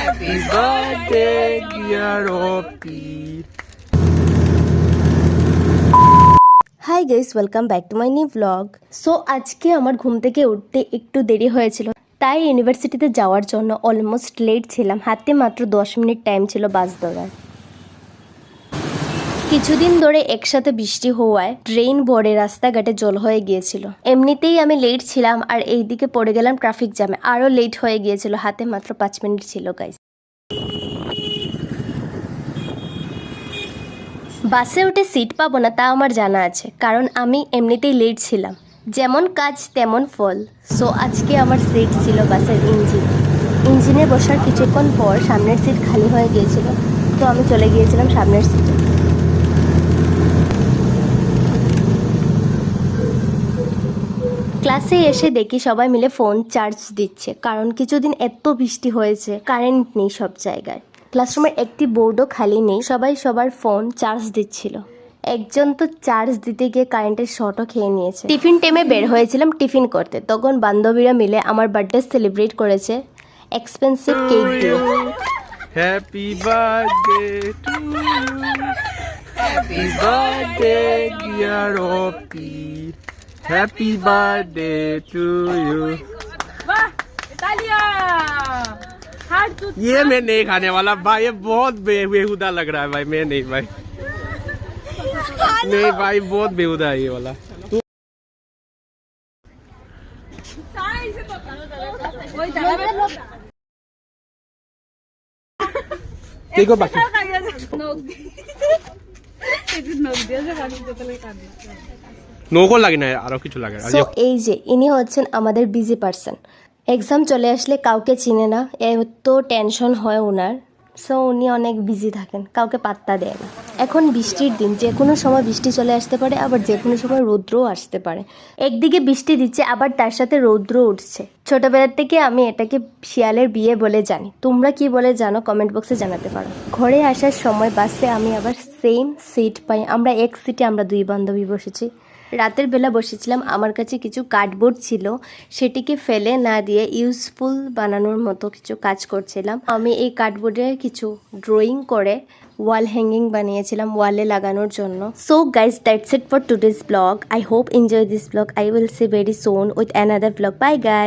Happy birthday, dear Opi. Hi guys, welcome back to my new blog. So আজকে আমার ঘুম থেকে উঠতে একটু দেরি হয়েছিল, তাই ইউনিভার্সিটিতে যাওয়ার জন্য অলমোস্ট লেট ছিলাম। হাতে মাত্র 10 মিনিট টাইম ছিল বাস ধরার। কিছুদিন ধরে একসাথে বৃষ্টি হওয়ায় ট্রেন ভরে রাস্তাঘাটে জল হয়ে গিয়েছিল। এমনিতেই আমি লেট ছিলাম আর এইদিকে পড়ে গেলাম ট্রাফিক জ্যামে, আরও লেট হয়ে গিয়েছিল। হাতে মাত্র 5 মিনিট ছিল গাইস। বাসে উঠে সিট পাবো না তা আমার জানা আছে, কারণ আমি এমনিতেই লেট ছিলাম। যেমন কাজ তেমন ফল। সো আজকে আমার সিট ছিল বাসের ইঞ্জিনে বসার কিছুক্ষণ পর সামনের সিট খালি হয়ে গিয়েছিল, তো আমি চলে গিয়েছিলাম সামনের সিটে। ক্লাসে এসে দেখি সবাই মিলে ফোন চার্জ দিচ্ছে, কারণ কিছুদিন এত বৃষ্টি হয়েছে, কারেন্ট নেই সব জায়গায়। ক্লাসরুমের একটি বোর্ডও খালি নেই, সবাই সবার ফোন চার্জ দিচ্ছিল। একজন তো চার্জ দিতে গিয়ে কারেন্টের শর্টও খেয়ে নিয়েছে। টিফিন টাইমে বের হয়েছিলাম টিফিন করতে, তখন বান্ধবীরা মিলে আমার বার্থডে সেলিব্রেট করেছে এক্সপেন্সিভ কেক দিয়ে। Happy birthday to you. Happy birthday, dear Opi. Happy birthday to you. वाह तालियां। हाथ टूट ये मैं नहीं खाने वाला भाई, ये बहुत बेहुदा लग रहा है भाई। मैं नहीं भाई, नहीं भाई, बहुत बेहुदा है ये वाला। ওই দাঁড়াবে देखो बाकी নৌকো লাগে না, আরো কিছু লাগে। সো এই যে ইনি হচ্ছেন আমাদের বিজি পার্সন। এক্সাম চলে আসলে কাউকে চিনে না, এত টেনশন হয় ওনার। সো উনি অনেক বিজি থাকেন, কাউকে পাত্তা দেয় না। এখন বৃষ্টির দিন, যে কোনো সময় বৃষ্টি চলে আসতে পারে, আবার যে কোনো সময় রৌদ্রও আসতে পারে। একদিকে বৃষ্টি দিচ্ছে, আবার তার সাথে রৌদ্র উঠছে। ছোটবেলার থেকে আমি এটাকে শিয়ালের বিয়ে বলে জানি। তোমরা কি বলে জানো কমেন্ট বক্সে জানাতে পারো। ঘরে আসার সময় বাসে আমি আবার সেম সিট পাই। আমরা এক সিটে আমরা দুই বান্ধবী বসেছি। রাতের বেলা বসেছিলাম, আমার কাছে কিছু কার্ডবোর্ড ছিল, সেটিকে ফেলে না দিয়ে ইউজফুল বানানোর মতো কিছু কাজ করছিলাম। আমি এই কার্ডবোর্ডে কিছু ড্রয়িং করে ওয়াল হ্যাঙ্গিং বানিয়েছিলাম ওয়ালে লাগানোর জন্য। So guys, that's it for today's blog. I hope enjoy this blog. I will see very soon with another blog. By guys.